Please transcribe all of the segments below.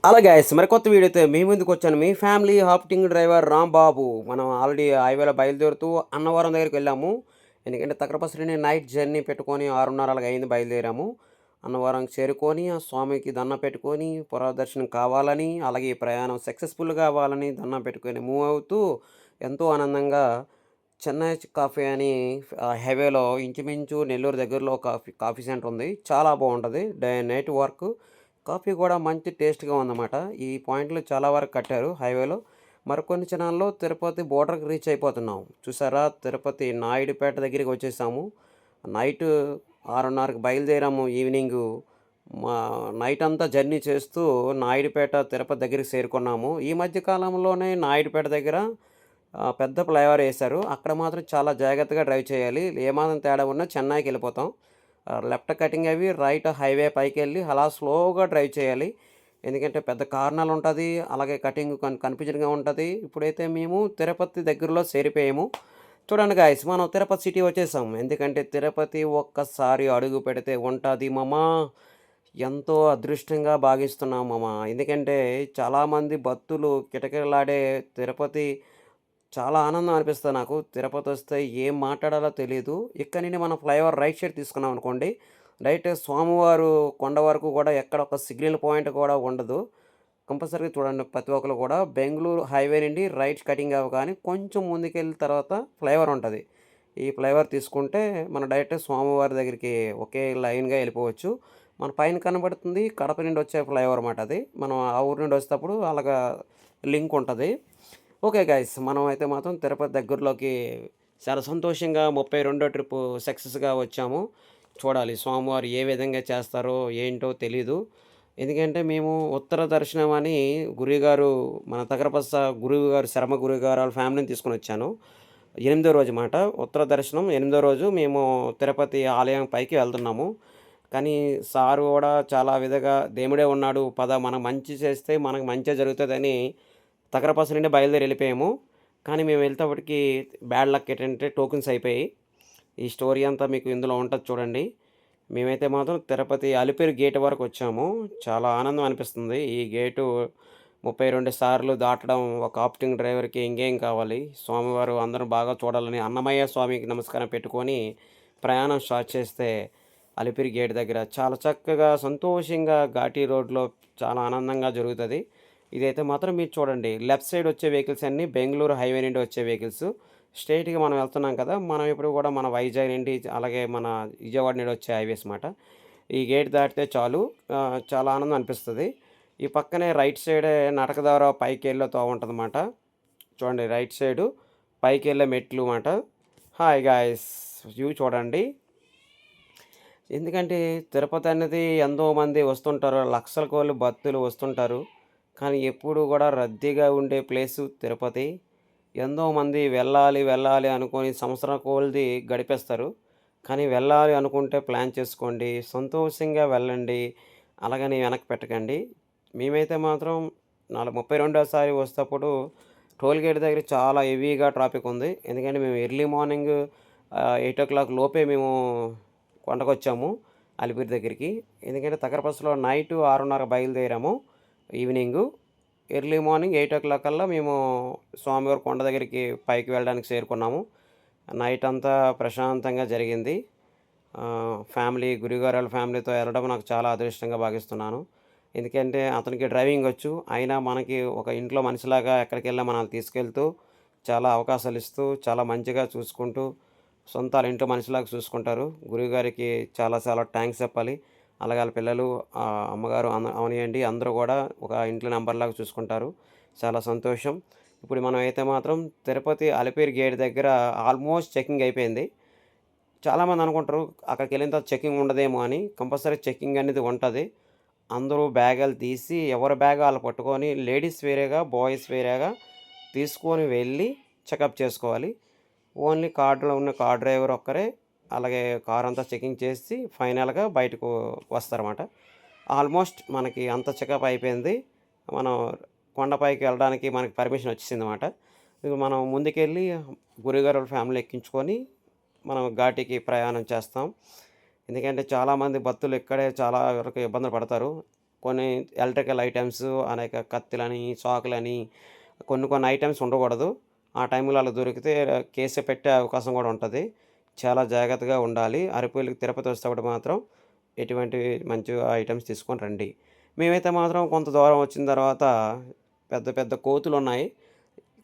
అలా గైస్ మరి కొత్త వీడియోతో మీ ముందుకు వచ్చాను. మీ ఫ్యామిలీ హాప్టింగ్ డ్రైవర్ రాంబాబు. మనం ఆల్రెడీ హైవేలో బయలుదేరుతూ అన్నవరం దగ్గరికి వెళ్ళాము. ఎందుకంటే తక్రపసరిని నైట్ జర్నీ పెట్టుకొని 6:30 అలాగ అయింది, బయలుదేరాము. అన్నవరం చేరుకొని ఆ స్వామికి దండం పెట్టుకొని పురదర్శనం కావాలని, అలాగే ఈ ప్రయాణం సక్సెస్ఫుల్గా అవ్వాలని దండం పెట్టుకొని మూవ్ అవుతూ ఎంతో ఆనందంగా చెన్నై కాఫీ అని హైవేలో ఇంచుమించు నెల్లూరు దగ్గరలో కాఫీ సెంటర్ ఉంది. చాలా బాగుంటుంది. డే నైట్ వర్క్ కాఫీ కూడా మంచి టేస్ట్‌గా ఉందన్నమాట. ఈ పాయింట్లు చాలా వరకు కట్టారు హైవేలో. మరికొన్ని క్షణాల్లో తిరుపతి బోర్డర్‌కి రీచ్ అయిపోతున్నాం. చూసారా, తిరుపతి నాయుడుపేట దగ్గరికి వచ్చేసాము. నైటు 6:30కి బయలుదేరాము ఈవినింగు. మా నైట్ అంతా జర్నీ చేస్తూ నాయుడుపేట తిరుపతి దగ్గరికి చేరుకున్నాము. ఈ మధ్య కాలంలోనే నాయుడుపేట దగ్గర పెద్ద ఫ్లైఓవర్ ఏశారు. అక్కడ మాత్రం చాలా జాగ్రత్తగా డ్రైవ్ చేయాలి. ఏమాత్రం తేడా ఉన్నా చెన్నైకి వెళ్ళిపోతాం. లెఫ్ట్ కటింగ్ అవి రైట్ హైవే పైకెళ్ళి అలా స్లోగా డ్రైవ్ చేయాలి. ఎందుకంటే పెద్ద కారణాలు ఉంటుంది, అలాగే కటింగ్ కన్ఫ్యూజన్గా ఉంటుంది. ఇప్పుడైతే మేము తిరుపతి దగ్గరలో చేరిపోయాము. చూడండి గాయ్స్, మనం తిరుపతి సిటీ వచ్చేసాం. ఎందుకంటే తిరుపతి ఒక్కసారి అడుగు పెడితే ఉంటుంది మామా, ఎంతో అదృష్టంగా భావిస్తున్నాం మామ. ఎందుకంటే చాలామంది భక్తులు కిటకిటలాడే తిరుపతి చాలా ఆనందం అనిపిస్తుంది నాకు. తిరుపతి వస్తే ఏం మాట్లాడాలో తెలీదు. ఇక్కడి నుండి మనం ఫ్లైఓవర్ రైట్ సైడ్ తీసుకున్నాం అనుకోండి, రైట్ స్వామివారు కొండ వరకు కూడా ఎక్కడ ఒక సిగ్నల్ పాయింట్ కూడా ఉండదు. కంపల్సరీగా చూడండి ప్రతి ఒక్కరు కూడా. బెంగుళూరు హైవే నుండి రైట్ కటింగ్ అవ్వగానే కొంచెం ముందుకెళ్ళిన తర్వాత ఫ్లైఓవర్ ఉంటుంది. ఈ ఫ్లైఓవర్ తీసుకుంటే మనం డైరెక్ట్ స్వామివారి దగ్గరికి ఒకే లైన్గా వెళ్ళిపోవచ్చు. మన పైన కనబడుతుంది కడప నుండి వచ్చే ఫ్లైఓవర్ అన్నమాట అది. మనం ఆ ఊరు నుండి వచ్చేటప్పుడు అలాగా లింక్ ఉంటుంది. ఓకే గైస్, మనం అయితే మాత్రం తిరుపతి దగ్గరలోకి చాలా సంతోషంగా 32వ ట్రిప్పు సక్సెస్గా వచ్చాము. చూడాలి స్వామివారు ఏ విధంగా చేస్తారో ఏంటో తెలీదు. ఎందుకంటే మేము ఉత్తర దర్శనం అని గురువుగారు, మన తగరపస్స గురువు గారు, శర్మ గురువు గారు వాళ్ళ ఫ్యామిలీని తీసుకొని వచ్చాను. 8వ రోజు మాట ఉత్తర దర్శనం. 8వ రోజు మేము తిరుపతి ఆలయం పైకి వెళ్తున్నాము. కానీ సారు కూడా చాలా విధంగా దేవుడే ఉన్నాడు పద, మనం మంచి చేస్తే మనకు మంచి జరుగుతుందని తగరపస నుండి బయలుదేరి వెళ్ళిపోయాము. కానీ మేము వెళ్తేప్పటికి బ్యాడ్ లక్ ఏంటంటే టోకెన్స్ అయిపోయాయి. ఈ స్టోరీ అంతా మీకు ఇందులో ఉంటుంది చూడండి. మేమైతే మాత్రం తిరుపతి అలిపిరి గేట్ వరకు వచ్చాము. చాలా ఆనందం అనిపిస్తుంది. ఈ గేటు 32 సార్లు దాటడం ఒక ఆప్టింగ్ డ్రైవర్కి ఇంకేం కావాలి. స్వామివారు అందరూ బాగా చూడాలని అన్నమయ్య స్వామికి నమస్కారం పెట్టుకొని ప్రయాణం స్టార్ట్ చేస్తే అలిపిరి గేట్ దగ్గర చాలా చక్కగా సంతోషంగా ఘాటీ రోడ్లో చాలా ఆనందంగా జరుగుతుంది. ఇదైతే మాత్రం మీరు చూడండి, లెఫ్ట్ సైడ్ వచ్చే వెహికల్స్ అన్నీ బెంగళూరు హైవే నుండి వచ్చే వెహికల్స్. స్ట్రైట్గా మనం వెళ్తున్నాం కదా, మనం ఇప్పుడు కూడా మన వైజాగ్ నుండి అలాగే మన విజయవాడ నుండి వచ్చే హైవేస్ మాట. ఈ గేట్ దాటితే చాలు చాలా ఆనందం అనిపిస్తుంది. ఈ పక్కనే రైట్ సైడే నడక ద్వారా పైకి వెళ్ళతో ఉంటుంది అన్నమాట. చూడండి రైట్ సైడు పైకి వెళ్ళే మెట్లు మాట. హాయ్ గాయస్, వ్యూ చూడండి. ఎందుకంటే తిరుపతి అనేది ఎంతోమంది వస్తుంటారు, లక్షల కోళ్ళు భక్తులు వస్తుంటారు. కానీ ఎప్పుడు కూడా రద్దీగా ఉండే ప్లేసు తిరుపతి. ఎంతోమంది వెళ్ళాలి వెళ్ళాలి అనుకొని సంవత్సరం కొలది గడిపేస్తారు. కానీ వెళ్ళాలి అనుకుంటే ప్లాన్ చేసుకోండి, సంతోషంగా వెళ్ళండి. అలాగని వెనక్కి పెట్టకండి. మేమైతే మాత్రం 32వ వస్తేప్పుడు టోల్ గేట్ దగ్గర చాలా హెవీగా ట్రాఫిక్ ఉంది. ఎందుకంటే మేము ఎర్లీ మార్నింగ్ 8 లోపే మేము కొండకొచ్చాము అలిపిరి దగ్గరికి. ఎందుకంటే తగరపస్సులో నైటు 6:30 బయలుదేరాము. ఈవినింగు ఎర్లీ మార్నింగ్ 8 కల్లా మేము స్వామివారి కొండ దగ్గరికి పైకి వెళ్ళడానికి చేరుకున్నాము. నైట్ అంతా ప్రశాంతంగా జరిగింది. ఫ్యామిలీ గురుగారు వాళ్ళ ఫ్యామిలీతో వెళ్ళడం నాకు చాలా అదృష్టంగా భావిస్తున్నాను. ఎందుకంటే అతనికి డ్రైవింగ్ వచ్చు, అయినా మనకి ఒక ఇంట్లో మనిషిలాగా ఎక్కడికి వెళ్ళినా మనల్ని తీసుకెళ్తూ చాలా అవకాశాలు ఇస్తూ చాలా మంచిగా చూసుకుంటూ సొంత ఇంట్లో మనిషిలాగా చూసుకుంటారు. గురువుగారికి చాలా చాలా థ్యాంక్స్ చెప్పాలి. అలాగే వాళ్ళ పిల్లలు, అమ్మగారు అవనియండి, అందరూ కూడా ఒక ఇంట్లో నంబర్లాగా చూసుకుంటారు. చాలా సంతోషం. ఇప్పుడు మనం అయితే మాత్రం తిరుపతి అలిపిరి గేట్ దగ్గర ఆల్మోస్ట్ చెకింగ్ అయిపోయింది. చాలామంది అనుకుంటారు అక్కడికి వెళ్ళిన తర్వాత చెకింగ్ ఉండదేమో అని. కంపల్సరీ చెకింగ్ అనేది ఉంటుంది. అందరూ బ్యాగులు తీసి ఎవరి బ్యాగ్ వాళ్ళు పట్టుకొని లేడీస్ వేరేగా బాయ్స్ వేరేగా తీసుకొని వెళ్ళి చెకప్ చేసుకోవాలి. ఓన్లీ కార్డులో ఉన్న కార్ డ్రైవర్ ఒక్కరే అలాగే కార్ అంతా చెకింగ్ చేసి ఫైనల్గా బయటకు వస్తారన్నమాట. ఆల్మోస్ట్ మనకి అంత చెకప్ అయిపోయింది. మనం కొండపైకి వెళ్ళడానికి మనకి పర్మిషన్ వచ్చేసిందన్నమాట. ఇక మనం ముందుకెళ్ళి గురుగారు ఫ్యామిలీ ఎక్కించుకొని మనం ఘాటికి ప్రయాణం చేస్తాం. ఎందుకంటే చాలామంది భక్తులు ఇక్కడే చాలా వరకు ఇబ్బందులు పడతారు. కొన్ని ఎలక్ట్రికల్ ఐటెమ్స్, అనేక కత్తులని, చాకులని కొన్ని కొన్ని ఐటెమ్స్ ఉండకూడదు. ఆ టైంలో అలా దొరికితే కేసే పెట్టే అవకాశం కూడా ఉంటది. చాలా జాగ్రత్తగా ఉండాలి. అరకువెల్లికి తిరుపతి వచ్చేటప్పుడు మాత్రం ఎటువంటి మంచి ఐటెమ్స్ తీసుకొని రండి. మేమైతే మాత్రం కొంత దూరం వచ్చిన తర్వాత పెద్ద పెద్ద కోతులున్నాయి.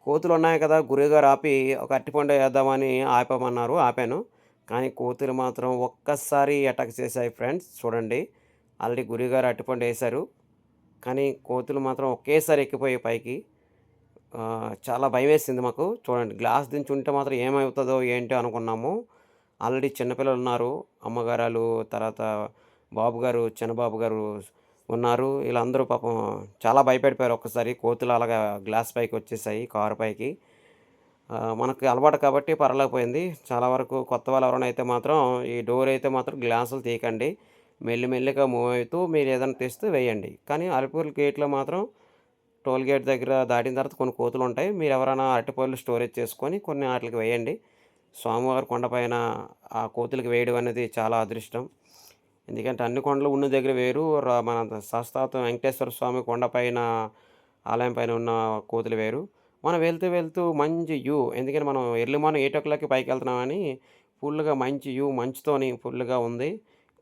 కోతులున్నాయి కదా! గురువుగారు ఆపి ఒక అరటిపండు ఏద్దామని ఆపామన్నారు. ఆపాను. కానీ కోతులు మాత్రం ఒక్కసారి అటాక్ చేశాయి ఫ్రెండ్స్. చూడండి. ఆల్రెడీ గురువుగారు అరటిపండు ఏశారు. కానీ కోతులు మాత్రం ఒకేసారి ఎక్కిపోయాయి పైకి. చాలా భయమేసింది మాకు. చూడండి గ్లాస్ దించి ఉంటే మాత్రం ఏమవుతదో ఏంటో అనుకున్నాము. ఆల్రెడీ చిన్న పిల్లలున్నారు. అమ్మగారాలు, తర్వాత బాబుగారు, చిన్న బాబుగారు ఉన్నారు. ఈళ్ళందరూ పాపం చాలా భయపడిపోయారు ఒక్కసారి. కోతులు అలాగా గ్లాస్ పైకొచ్చేసాయి కారు పైకి. మనకి అలవాటు కాబట్టి పర్లేకపోయింది. చాలా వరకు కొత్త వాళ్ళు ఎవరైనా అయితే మాత్రం ఈ డోర్ అయితే మాత్రం గ్లాసులు తీయకండి. మెల్లిమెల్లిగా మూవ్ అవుతూ మీరేదైనా తెస్తే వేయండి. కానీ అలిపిరి గేట్‌లో మాత్రం టోల్ గేట్ దగ్గర దాటిన తర్వాత కొన్ని కోతులుంటాయి. మీరెవరైనా అరటిపళ్ళు స్టోరేజ్ చేసుకొని కొన్ని ఆటిలకి వేయండి. స్వామివారి కొండపైన ఆ కోతులకి వేయడం అనేది చాలా అదృష్టం. ఎందుకంటే అన్ని కొండలు ఉన్న దగ్గర వేరు. మన శాస్త్రాతం వెంకటేశ్వర స్వామి కొండపైన ఆలయం పైన ఉన్న కోతులు వేరు. మనం వెళ్తూ వెళ్తూ మంచి వ్యూ ఎందుకంటే మనం ఎర్లీ మార్నింగ్ 8:00కి పైకెళ్తున్నామని ఫుల్‌గా మంచి వ్యూ మంచుతోని ఫుల్‌గా ఉంది.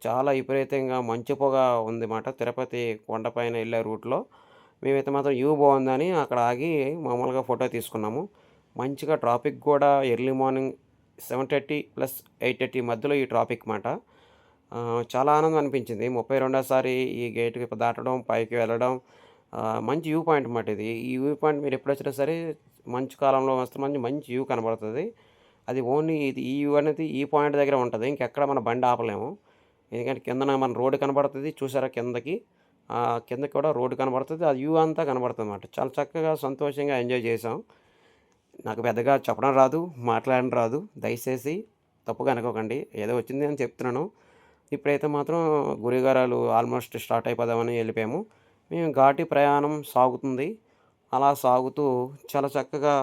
చాలా విపరీతంగా మంచు పొగ ఉందిమాట తిరుపతి కొండపైన ఎళ్ళే రూట్‌లో. మేమైతే మాత్రం వ్యూ బావుందని అక్కడ ఆగి మామూలుగా ఫోటో తీసుకున్నాము. మంచిగా ట్రాఫిక్ గూడా ఎర్లీ మార్నింగ్ 7:30 ప్లస్ 8:30 మధ్యలో ఈ ట్రాఫిక్ మాట. చాలా ఆనందం అనిపించింది. 32సారి ఈ గేట్‌కి దాటడం, పైకి వెళ్ళడం మంచి వ్యూ పాయింట్ మాట ఇది. ఈ వ్యూ పాయింట్ మీరెప్పుడొచ్చినా సరే మంచు కాలంలో వస్తే మంచి వ్యూ కనబడుతది. అది ఓన్లీ ఈ వ్యూ అనేది ఈ పాయింట్ దగ్గరే ఉంటది. ఇంకెక్కడ మన బండి ఆపలేము. ఎందుకంటే కిందన మన రోడ్డు కనబడుతది. చూసారా కిందకి? కిందకి కూడా రోడ్డు కనబడుతది. ఆ వ్యూ అంతా కనబడుతుందన్నమాట. చాలా చక్కగా సంతోషంగా ఎంజాయ్ చేసాం. నాకు పెద్దగా చెప్పడం రాదు, మాట్లాడడం రాదు. దయచేసి తప్పుగా అనుకోకండి. ఏదో వచ్చింది అని చెప్తున్నాను. ఇప్పుడైతే మాత్రం గురుగారాలు ఆల్మోస్ట్ స్టార్ట్ అయిపోదామని వెళ్ళిపోయాము. మేము ఘాటి ప్రయాణం సాగుతుంది. అలా సాగుతూ చాలా చక్కగా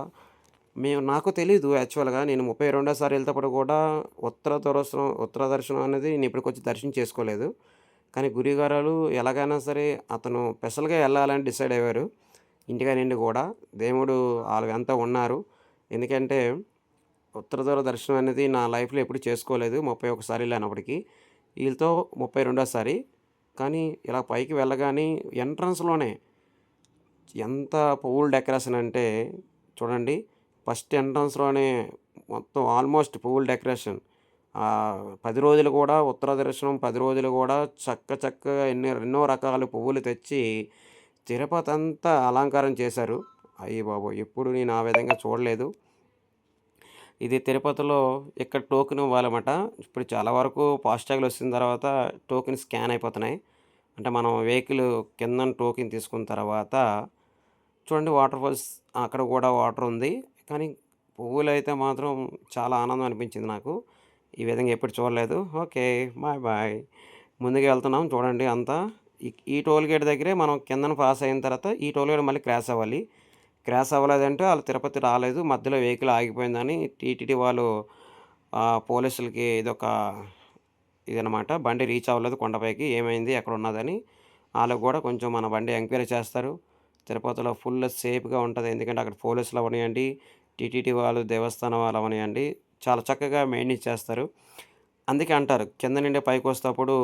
నాకు తెలీదు యాక్చువల్‌గా నేను 32సారి ఎళ్ళేటప్పుడు కూడా ఉత్తర దర్శనం అనేది నేను ఇప్పటికొచ్చి దర్శనం చేసుకోలేదు. కానీ గురువుగారాలు ఎలాగైనా సరే అతను స్పెషల్‌గా ఎళ్ళాలని డిసైడ్ అయ్యారు. ఇంటికా నుండి కూడా. దేవుడు ఆళ్ళ వెంట ఉన్నారు. ఎందుకంటే ఉత్తర దర్శనం అనేది నా లైఫ్‌లో ఎప్పుడు చేసుకోలేదు. 31 సార్లు ఎళ్ళానప్పటికి. ఈళ్ళతో 32సారి. కానీ ఇలా పైకి వెళ్ళగానే ఎంట్రన్స్‌లోనే ఎంత పువ్వుల డెకరేషన్ అంటే చూడండి. ఫస్ట్ ఎంట్రన్స్‌లోనే మొత్తం ఆల్మోస్ట్ పువ్వుల డెకరేషన్. 10 రోజులు కూడా ఉత్తర దర్శనం 10 రోజులు కూడా చక్కగా ఎన్నో రకాల పువ్వులు తెచ్చి తిరుపతంతా అలంకారం చేశారు. అయ్య బాబోయ్! ఎప్పుడు నేను ఆ విధంగా చూడలేదు. ఇది తిరుపతిలో ఇక్కడ టోకెన్ ఇవ్వాలన్నమాట. ఇప్పుడు చాలా వరకు ఫాస్టాగ్‌లు వచ్చిన తర్వాత టోకెన్ స్కాన్ అయిపోతున్నాయి. అంటే మనం వెహికల్ కిందన టోకెన్ తీసుకున్న తర్వాత చూడండి వాటర్ ఫాల్స్ అక్కడ కూడా వాటర్ ఉంది. కానీ పువ్వులైతే మాత్రం చాలా ఆనందం అనిపించింది నాకు. ఈ విధంగా ఎప్పుడు చూడలేదు. ఓకే. Bye bye. ముందుకు వెళ్తున్నాం చూడండి అంతా. ఈ టోల్ గేట్ దగ్గరే మనం కిందన పాస్ అయిన తర్వాత ఈ టోల్ గేట్ మళ్ళీ క్రాస్ అవ్వాలి. క్రాస్ అవ్వలేదంటే ఆళ్ళు తిరుపతి రాలేదు. మధ్యలో వెహికల్ ఆగిపోయిందని టీటీడీ వాళ్ళు పోలీసులకి ఇదనమాట. బండి రీచ్ అవ్వలేదు కొండపైకి. ఏమైంది? ఎక్కడున్నదని. ఆళ్ళకి గూడా కొంచెం మన బండి ఎంక్వైరీ చేస్తారు. తిరుపతిలో ఫుల్ సేఫ్‌గా ఉంటది. ఎందుకంటే అక్కడ పోలీసులు అవ్వనియండి, టీటీడీ వాళ్ళు, దేవస్థానం వాళ్ళు అవ్వనియండి, చాలా చక్కగా మెయింటైన్ చేస్తారు. అందుకే అంటారు కింద నుండి పైకొచ్చేటప్పుడు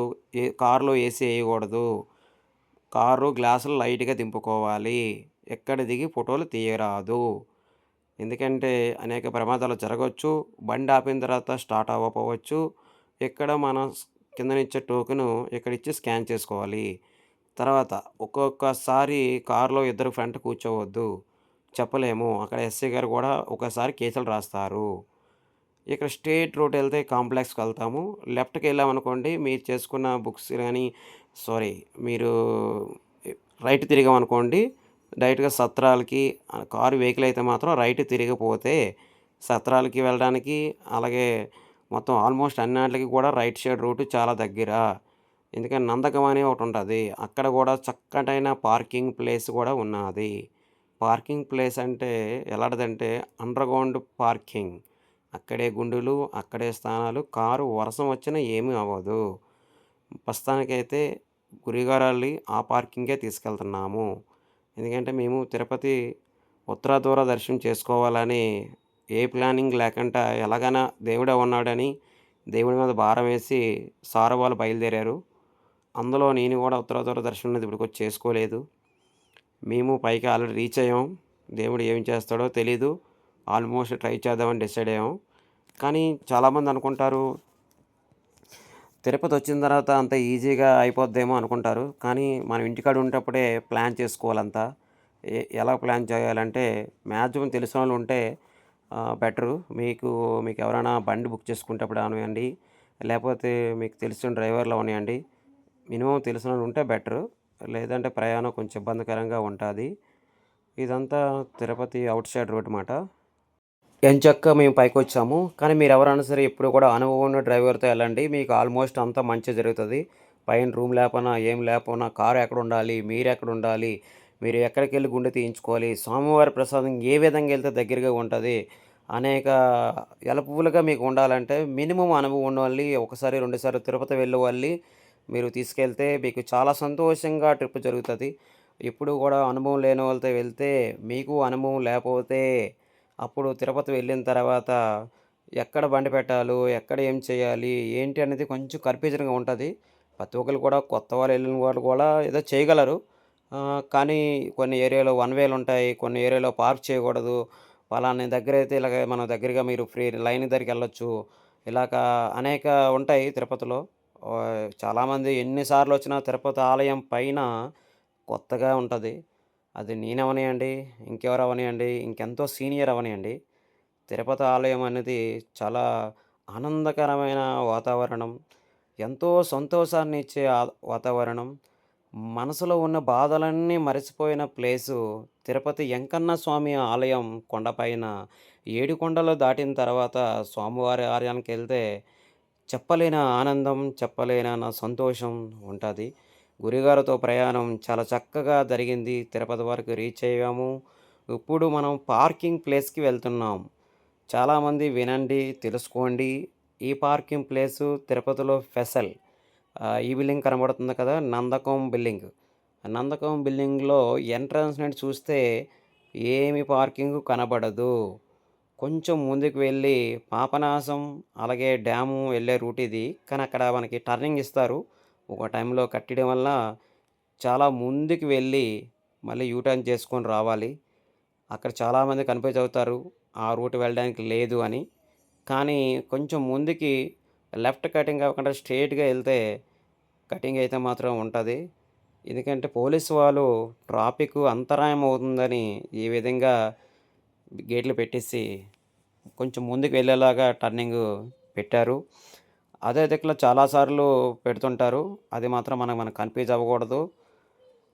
కారులో ఏసీ ఎయగూడదు. కారు గ్లాసులు లైట్‌గా దింపుకోవాలి. ఎక్కడ దిగి ఫోటోలు తీయరాదు. ఎందుకంటే అనేక ప్రమాదాలు జరగొచ్చు. బండి ఆపిన తర్వాత స్టార్ట్ అవ్వకపోవచ్చు. ఇక్కడ మనం కిందనిచ్చే టోకెను ఇక్కడిచ్చి స్కాన్ చేసుకోవాలి. తర్వాత ఒక్కొక్కసారి కారులో ఇద్దరు ఫ్రంట్ కూర్చోవద్దు. చెప్పలేము. అక్కడ ఎస్ఐ గారు గూడా ఒక్కోసారి కేసులు రాస్తారు. ఇక్కడ స్ట్రెయిట్ రూట్ ఎళ్తే కాంప్లెక్స్‌కెళ్తాము. లెఫ్ట్‌కెళ్ళామనుకోండి మీరు చేసుకున్న బుక్స్ గాని సారీ మీరు రైట్ తిరిగామనుకోండి డైరెక్ట్‌గా సత్రాలకి కారు వెహికల్ అయితే మాత్రం రైట్ తిరిగిపోతే సత్రాలకి వెళ్ళడానికి అలాగే మొత్తం ఆల్మోస్ట్ అన్నిట్లకి కూడా రైట్ సైడ్ రూట్ చాలా దగ్గర. ఎందుకంటే నందకం అని ఒకటుంటది. అక్కడ గూడా చక్కటైన పార్కింగ్ ప్లేస్ గూడా ఉన్నాది. పార్కింగ్ ప్లేస్ అంటే ఎలాంటిదంటే అండర్‌గ్రౌండ్ పార్కింగ్. అక్కడే గుండులు, అక్కడే స్థానాలు. కారు వర్షం వచ్చినా ఏమీ అవ్వదు. ప్రస్తుతానికైతే గురిగారాల్ని ఆ పార్కింగ్‌కే తీసుకెళ్తున్నాము. ఎందుకంటే మేము తిరుపతి ఉత్తర దూర దర్శనం చేసుకోవాలని ఏ ప్లానింగ్ లేకుండా ఎలాగైనా దేవుడే ఉన్నాడని దేవుడి మీద భారం వేసి సార్ వాళ్ళు బయలుదేరారు. అందులో నేను కూడా ఉత్తర దూర దర్శనం అనేది ఇప్పటికొచ్చి చేసుకోలేదు. మేము పైకి ఆల్రెడీ రీచ్ అయ్యాం. దేవుడు ఏం చేస్తాడో తెలీదు. ఆల్మోస్ట్ ట్రై చేద్దామని డిసైడ్ అయ్యాం. కానీ చాలామంది అనుకుంటారు తిరుపతొచ్చిన తర్వాత అంత ఈజీగా అయిపోద్దేమో అనుకుంటారు. కానీ మనం ఇంటికాడ ఉండేటప్పుడే ప్లాన్ చేసుకోవాలంతా. ఎలా ప్లాన్ చేయాలంటే మాక్సిమం తెలిసినోళ్ళు ఉంటే బెటరు. మీకెవరైనా బండి బుక్ చేసుకునేటప్పుడు అవనియండి, లేపోతే మీకు తెలిసిన డ్రైవర్లు అవనియండి, మినిమమ్ తెలిసినోళ్ళు ఉంటే బెటరు. లేదంటే ప్రయాణం కొంచెం ఇబ్బందికరంగా ఉంటాది. ఇదంతా తిరుపతి ఔట్ సైడ్ రోడ్ మాట. ఎంచక్కా మేము పైకొచ్చాము. కానీ మీరెవరైనా సరే ఎప్పుడు కూడా అనుభవం ఉన్న డ్రైవర్‌తో ఎళ్ళండి. మీకు ఆల్మోస్ట్ అంతా మంచే జరుగుతది. పైన రూమ్ లేపోయినా, ఏం లేపోయినా కారు ఎక్కడుండాలి, మీరెక్కడుండాలి, మీరు ఎక్కడికెళ్ళి గుండె తీయించుకోవాలి, స్వామివారి ప్రసాదం ఏ విధంగా ఎళ్తే దగ్గరగా ఉంటది, అనేక హెల్ప్‌ఫుల్‌గా మీకు ఉండాలంటే మినిమమ్ అనుభవం ఉన్నోళ్ళని ఒకసారి, 2 సార్లు తిరుపతి వెళ్ళేవాళ్ళని మీరు తీసుకెళ్తే మీకు చాలా సంతోషంగా ట్రిప్ జరుగుతది. ఎప్పుడు కూడా అనుభవం లేని వాళ్ళతో వెళ్తే మీకు అనుభవం లేపోతే అప్పుడు తిరుపతి వెళ్ళిన తర్వాత ఎక్కడ బండి పెట్టాలో, ఎక్కడ ఏం చేయాలి, ఏంటి అనేది కొంచెం కన్‌ఫ్యూజన్‌గా ఉంటది. ప్రతి ఒక్కళ్ళు కూడా కొత్త వాళ్ళు ఎళ్ళిన వాళ్ళు కూడా ఏదో చేయగలరు. కానీ కొన్ని ఏరియాలో వన్ వేలుంటాయి. కొన్ని ఏరియాలో పార్క్ చేయకూడదు. పలానా దగ్గరైతే ఇలాగ మనం దగ్గరగా మీరు ఫ్రీ లైన్ దగ్గరికెళ్ళొచ్చు. ఇలాగా అనేక ఉంటాయి తిరుపతిలో. చాలామంది ఎన్ని సార్లొచ్చినా తిరుపతి ఆలయం పైన కొత్తగా ఉంటది. అది నేనవనియండి, ఇంకెవరు అవనియండి, ఇంకెంతో సీనియర్ అవనియండి. తిరుపతి ఆలయం అనేది చాలా ఆనందకరమైన వాతావరణం. ఎంతో సంతోషాన్ని ఇచ్చే వాతావరణం. మనసులో ఉన్న బాధలన్నీ మరచిపోయిన ప్లేసు తిరుపతి వెంకన్న స్వామి ఆలయం కొండపైన. ఏడుకొండలు దాటిన తర్వాత స్వామివారి ఆలయానికెళ్తే చెప్పలేని ఆనందం, చెప్పలేనన్న సంతోషం ఉంటది. గురుగారితో ప్రయాణం చాలా చక్కగా జరిగింది. తిరుపతి వరకు రీచ్ అయ్యాము. ఇప్పుడు మనం పార్కింగ్ ప్లేస్‌కి వెళ్తున్నాం. చాలామంది వినండి, తెలుసుకోండి. ఈ పార్కింగ్ ప్లేసు తిరుపతిలో స్పెషల్. ఈ బిల్డింగ్ కనబడుతుంది కదా! నందకం బిల్డింగ్. నందకం బిల్డింగ్‌లో ఎంట్రన్స్ నుండి చూస్తే ఏమి పార్కింగు కనబడదు. కొంచెం ముందుకు వెళ్ళి పాపనాశం అలాగే డ్యాము వెళ్ళే రూట్ ఇది. కానీ అక్కడ మనకి టర్నింగ్ ఇస్తారు. ఒక టైంలో కట్టడం వల్ల చాలా ముందుకు వెళ్ళి మళ్ళీ యూ టర్న్ చేసుకొని రావాలి. అక్కడ చాలామంది కన్‌ఫ్యూజ్ అవుతారు. ఆ రూట్ వెళ్ళడానికి లేదు అని. కానీ కొంచెం ముందుకి లెఫ్ట్ కటింగ్ అవ్వకుండా స్ట్రెయిట్‌గా ఎళ్తే కటింగ్ అయితే మాత్రం ఉంటది. ఎందుకంటే పోలీసు వాళ్ళు ట్రాఫిక్ అంతరాయం అవుతుందని ఈ విధంగా గేట్లు పెట్టేసి కొంచెం ముందుకు వెళ్ళేలాగా టర్నింగు పెట్టారు. అదే దిక్కులో చాలా సార్లు పెడుతుంటారు. అది మాత్రం మనం కన్‌ఫ్యూజ్ అవ్వకూడదు.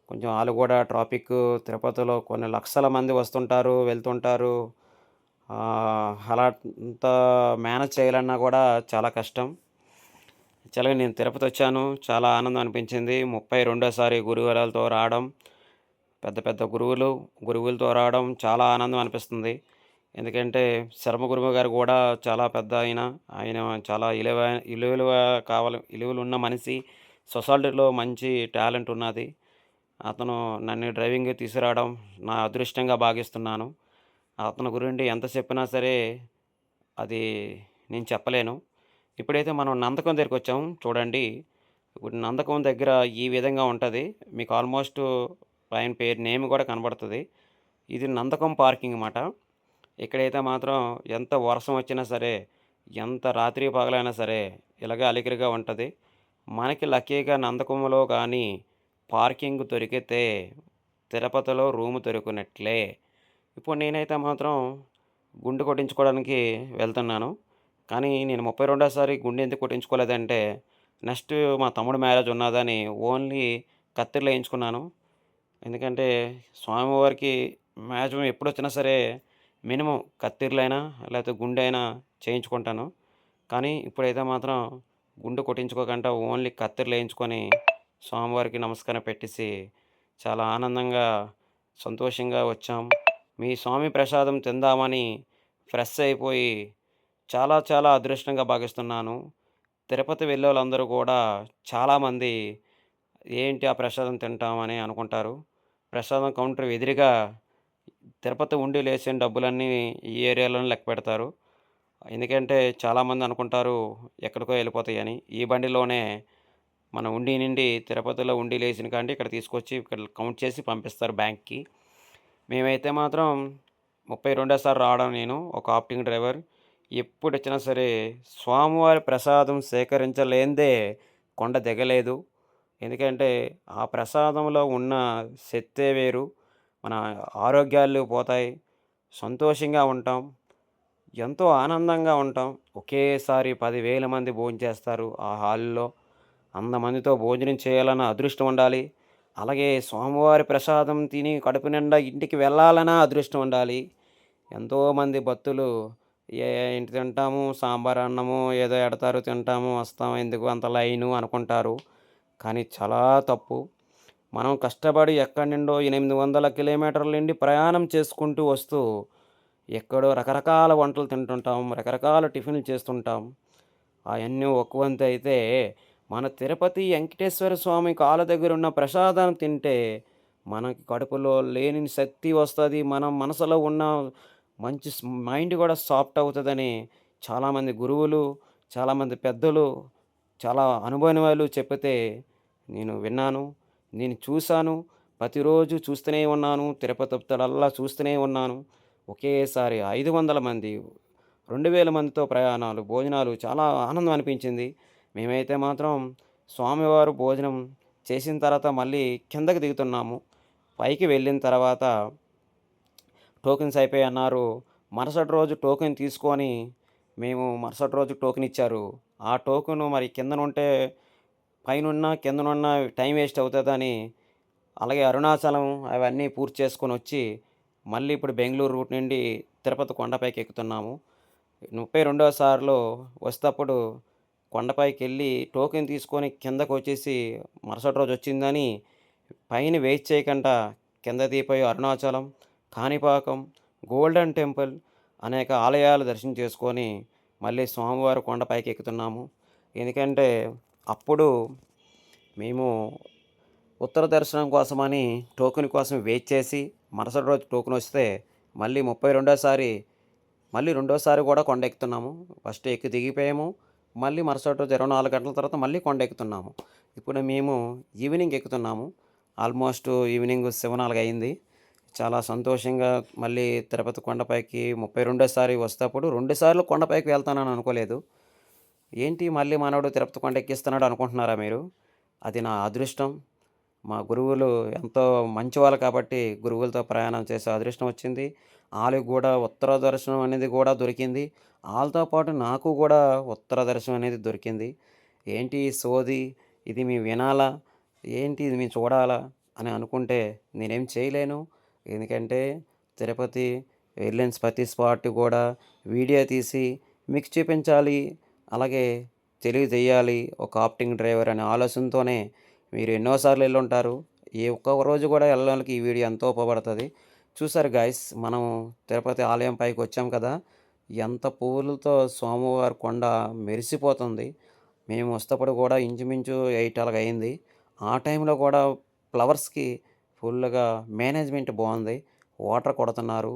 కొంచెం ఆళ్ళు గూడా ట్రాఫిక్కు తిరుపతిలో కొన్ని లక్షల మంది వస్తుంటారు, వెళ్తుంటారు. అలా అంతా మేనేజ్ చేయాలన్నా గూడా చాలా కష్టం. యాక్చువల్‌గా నేను తిరుపతొచ్చాను. చాలా ఆనందం అనిపించింది. 32సారి గురువారాలతో రావడం. పెద్ద పెద్ద గురువులతో రావడం చాలా ఆనందం అనిపిస్తుంది. ఎందుకంటే శర్మ గురువు గారు గూడా చాలా పెద్ద ఆయన. ఆయన చాలా ఇలువలువ ఇలువలున్న మనిషి. సొసైటీలో మంచి టాలెంట్ ఉన్నది. అతను నన్ను డ్రైవింగ్ తీసుకురావడం నా అదృష్టంగా భావిస్తున్నాను. అతని గురించి ఎంత చెప్పినా సరే అది నేను చెప్పలేను. ఇప్పుడైతే మనం నందకం దగ్గరికొచ్చాం చూడండి. ఇప్పుడు నందకం దగ్గర ఈ విధంగా ఉంటది. మీకు ఆల్మోస్ట్ పైన పేరు నేమ్ గూడా కనబడతది. ఇది నందకం పార్కింగ్ మాట. ఇక్కడైతే మాత్రం ఎంత వర్షం వచ్చినా సరే, ఎంత రాత్రి పగలైనా సరే ఇలాగే అలికిరిగా ఉంటది. మనకి లక్కీగా నందకంలో గానీ పార్కింగ్ దొరికితే తిరుపతిలో రూమ్ దొరికినట్లే. ఇప్పుడు నేనైతే మాత్రం గుండు కొట్టించుకోవడానికి వెళ్తున్నాను. కానీ నేను 32సారి గుండు ఎందుకు కొట్టించుకోలేదంటే, నెక్స్ట్ మా తమ్ముడి మ్యారేజ్ ఉన్నదని ఓన్లీ కత్తెరలు ఏయించుకున్నాను. ఎందుకంటే స్వామివారికి మాక్సిమం ఎప్పుడొచ్చినా సరే మినిమమ్ కత్తెరలైనా లేకపోతే గుండైనా చేయించుకుంటాను. కానీ ఇప్పుడైతే మాత్రం గుండు కొట్టించుకోకుండా ఓన్లీ కత్తెరలేయించుకొని స్వామివారికి నమస్కారం పెట్టేసి చాలా ఆనందంగా, సంతోషంగా వచ్చాం. మీ స్వామి ప్రసాదం తిందామని ఫ్రెష్ అయిపోయి చాలా చాలా అదృష్టంగా భావిస్తున్నాను. తిరుపతి వెళ్ళేవాళ్ళందరూ కూడా చాలామంది ఏంటి ఆ ప్రసాదం తింటామని అనుకుంటారు. ప్రసాదం కౌంటర్ ఎదురుగా తిరుపతి ఉండీలేసిన డబ్బులన్నీ ఈ ఏరియాలోనే లెక్కపెడతారు. ఎందుకంటే చాలామంది అనుకుంటారు ఎక్కడికో వెళ్ళిపోతాయని. ఈ బండిలోనే మన ఉండి నుండి తిరుపతిలో ఉండీలేసిన కాండి ఇక్కడ తీసుకొచ్చి ఇక్కడ కౌంట్ చేసి పంపిస్తారు బ్యాంక్‌కి. మేమైతే మాత్రం 32 రావడం నేను ఒక ఆప్టింగ్ డ్రైవర్. ఎప్పుడొచ్చినా సరే స్వామివారి ప్రసాదం సేకరించలేనిదే కొండ దిగలేదు. ఎందుకంటే ఆ ప్రసాదంలో ఉన్న శక్తే వేరు. మన ఆరోగ్యాలు పోతాయి. సంతోషంగా ఉంటాం. ఎంతో ఆనందంగా ఉంటాం. ఒకేసారి 10,000 మంది భోంచేస్తారు ఆ హాల్‌లో. అంతమందితో భోజనం చేయాలన్న అదృష్టం ఉండాలి. అలాగే స్వామివారి ప్రసాదం తిని కడుపు నిండా ఇంటికి వెళ్ళాలన్నా అదృష్టం ఉండాలి. ఎంతోమంది భక్తులు ఏంటి తింటాము సాంబార్ అన్నము ఏదో ఎడతారు తింటాము, వస్తాం ఎందుకు అంత లైను అనుకుంటారు. కానీ చాలా తప్పు. మనం కష్టపడి ఎక్కడి నుండో 800 కిలోమీటర్ల నుండి ప్రయాణం చేసుకుంటూ వస్తూ, ఎక్కడో రకరకాల వంటలు తింటుంటాం. రకరకాల టిఫిన్‌లు చేస్తుంటాం. అయన్నీ ఒక వంతయితే, మన తిరుపతి వెంకటేశ్వర స్వామి కాళ్ళ దగ్గరున్న ప్రసాదం తింటే, మనకి కడుపులో లేని శక్తి వస్తది. మనం మనసులో ఉన్న మంచి మైండ్ గూడా సాఫ్ట్ అవుతదని చాలామంది గురువులు, చాలామంది పెద్దలు, చాలా అనుభవైన చెప్తే నేను విన్నాను. నేను చూసాను. ప్రతిరోజు చూస్తూనే ఉన్నాను. తిరుపతొత్తడల్లా చూస్తూనే ఉన్నాను. ఒకేసారి 500 మంది, 2000 మందితో ప్రయాణాలు, భోజనాలు చాలా ఆనందం అనిపించింది. మేమైతే మాత్రం స్వామివారు భోజనం చేసిన తర్వాత మళ్ళీ కిందకి దిగుతున్నాము. పైకి వెళ్ళిన తర్వాత టోకెన్స్ అయిపోయన్నారు. మరుసటి రోజు టోకెన్ తీసుకొని మేము మరుసటి రోజు టోకెన్ ఇచ్చారు. ఆ టోకెను మరి కిందనుంటే పైనున్న, కిందనున్న టైం వేస్ట్ అవుతదని, అలాగే అరుణాచలం అవన్నీ పూర్తి చేసుకొనొచ్చి, మళ్ళీ ఇప్పుడు బెంగుళూరు రూట్ నుండి తిరుపతి కొండపైకి ఎక్కుతున్నాము. 32వ సారిలో వస్తప్పుడు కొండపైకెళ్ళి టోకెన్ తీసుకొని కిందకొచ్చేసి మరుసటి రోజు వచ్చిందని పైన వెయిట్ చేయకుండా కింద దిగిపోయి అరుణాచలం, కాణిపాకం, గోల్డెన్ టెంపుల్ అనేక ఆలయాలు దర్శనం చేసుకొని మళ్ళీ స్వామివారి కొండపైకి ఎక్కుతున్నాము. ఎందుకంటే అప్పుడు మేము ఉత్తర దర్శనం కోసమని టోకెన్ కోసం వెయిట్ చేసి మరుసటి రోజు టోకెన్ వస్తే మళ్ళీ 32సారి మళ్ళీ రెండోసారి కూడా కొండెక్కుతున్నాము. ఫస్ట్ ఎక్కి దిగిపోయాము. మళ్ళీ మరుసటి రోజు 24 గంటల తర్వాత మళ్ళీ కొండెక్కుతున్నాము. ఇప్పుడు మేము ఈవినింగ్ ఎక్కుతున్నాము. ఆల్మోస్ట్ ఈవినింగ్ 7:04 అయింది. చాలా సంతోషంగా మళ్ళీ తిరుపతి కొండపైకి 32సారి వస్తప్పుడు 2 సార్లు కొండపైకి వెళ్తానని అనుకోలేదు. ఏంటి మళ్ళీ మనోడు తిరుపతి కొండ ఎక్కిస్తున్నాడు అనుకుంటున్నారా మీరు? అది నా అదృష్టం. మా గురువులు ఎంతో మంచివాళ్ళు కాబట్టి గురువులతో ప్రయాణం చేసే అదృష్టం వచ్చింది. ఆళ్ళకి గూడా ఉత్తర దర్శనం అనేది గూడా దొరికింది. ఆళ్ళతో పాటు నాకు గూడా ఉత్తర దర్శనం అనేది దొరికింది. ఏంటి ఈ సోది? ఇది మేము వినాలా? ఏంటి ఇది మేము చూడాలా? అని అనుకుంటే నేనేం చేయలేను. ఎందుకంటే తిరుపతి వెళ్ళిన ప్రతి స్పాట్ గూడా వీడియో తీసి మీకు చూపించాలి. అలాగే తెలియజేయాలి. ఒక ఆప్టింగ్ డ్రైవర్ అనే ఆలోచనతోనే మీరు ఎన్నో సార్లు ఎళ్ళుంటారు. ఏ ఒక్క రోజు గూడా ఎళ్ళడానికి ఈ వీడియో ఎంతో ఉపయోగపడతది. చూసారు గైస్ మనం తిరుపతి ఆలయం పైకొచ్చాం కదా! ఎంత పువ్వులతో స్వామివారి కొండ మెరిసిపోతుంది. మేము వస్తప్పుడు గూడా ఇంచుమించు 8 అలాగయింది. ఆ టైంలో గూడా ఫ్లవర్స్‌కి ఫుల్లుగా మేనేజ్‌మెంట్ బావుంది. వాటర్ కొడుతున్నారు.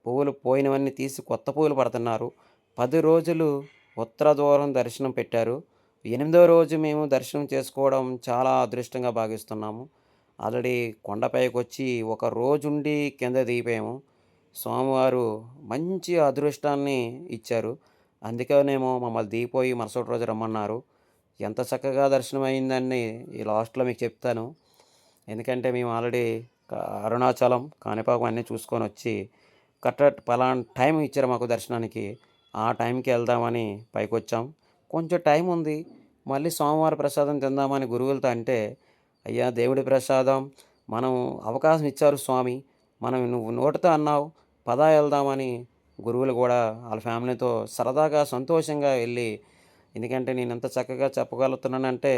పువ్వులు పోయినవన్నీ తీసి కొత్త పువ్వులు పడుతున్నారు. 10 రోజులు ఉత్తర ద్వారం దర్శనం పెట్టారు. 8వ రోజు మేము దర్శనం చేసుకోవడం చాలా అదృష్టంగా భావిస్తున్నాము. ఆల్రెడీ కొండపైకొచ్చి ఒక రోజుండి కింద దిగిపోయాము. స్వామివారు మంచి అదృష్టాన్ని ఇచ్చారు. అందుకనేమో మమ్మల్ని దిగిపోయి మరుసటి రోజు రమ్మన్నారు. ఎంత చక్కగా దర్శనం అయిందని ఈ లాస్ట్‌లో మీకు చెప్తాను. ఎందుకంటే మేము ఆల్రెడీ క అరుణాచలం, కాణిపాకం అన్నీ చూసుకొనొచ్చి కరెక్ట్ పలానా టైం ఇచ్చారు మాకు దర్శనానికి. ఆ టైంకి ఎళ్దామని పైకొచ్చాం. కొంచెం టైం ఉంది. మళ్ళీ సోమవారం ప్రసాదం తిందామని గురువులతో అంటే, "అయ్యా! దేవుడి ప్రసాదం మనం అవకాశం ఇచ్చారు స్వామి. మనం నువ్వు నోటితో అన్నావు. పద ఎళ్దామని" గురువులు గూడా ఆళ్ళ ఫ్యామిలీతో సరదాగా, సంతోషంగా ఎళ్లి ఎందుకంటే నేనింత చక్కగా చెప్పగలుగుతున్నానంటే